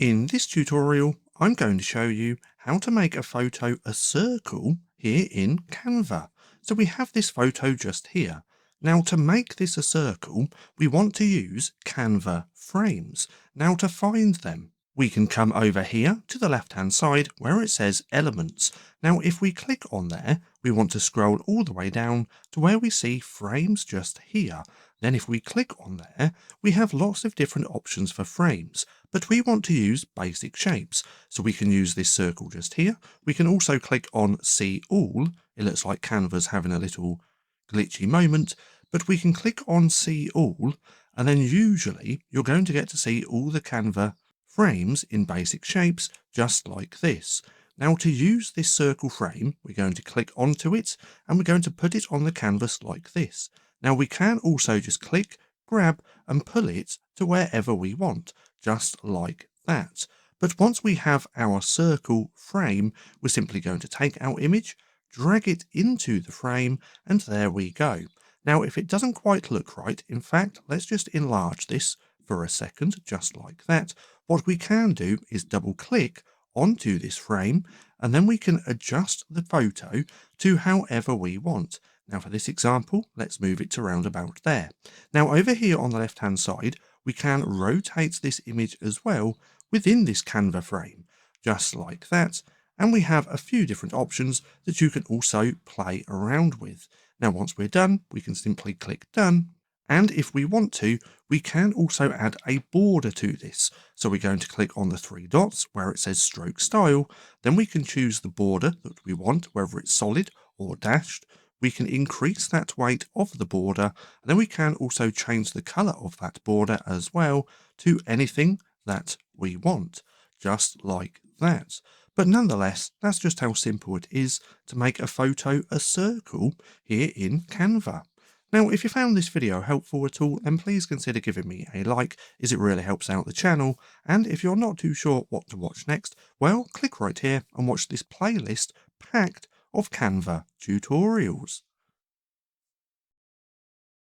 In this tutorial, I'm going to show you how to make a photo a circle here in Canva. So we have this photo just here. Now to make this a circle, we want to use Canva frames. Now to find them, we can come over here to the left-hand side where it says elements. Now if we click on there, we want to scroll all the way down to where we see frames just here. Then if we click on there, we have lots of different options for frames, but we want to use basic shapes. So we can use this circle just here. We can also click on see all. It looks like Canva's having a little glitchy moment, but we can click on see all, and then usually you're going to get to see all the Canva frames in basic shapes, just like this. Now to use this circle frame, we're going to click onto it and we're going to put it on the canvas like this. Now we can also just click, grab and pull it to wherever we want, just like that. But once we have our circle frame, we're simply going to take our image, drag it into the frame, and there we go. Now if it doesn't quite look right, in fact, let's just enlarge this for a second, just like that. What we can do is double click onto this frame, and then we can adjust the photo to however we want. Now for this example, let's move it to round about there. Now over here on the left hand side, we can rotate this image as well within this Canva frame, just like that. And we have a few different options that you can also play around with. Now once we're done, we can simply click done. And if we want to, we can also add a border to this. So we're going to click on the three dots where it says stroke style. Then we can choose the border that we want, whether it's solid or dashed. We can increase that weight of the border, and then we can also change the color of that border as well to anything that we want, just like that. But nonetheless, that's just how simple it is to make a photo a circle here in Canva. Now, if you found this video helpful at all, then please consider giving me a like, as it really helps out the channel. And if you're not too sure what to watch next, well, click right here and watch this playlist packed of Canva tutorials.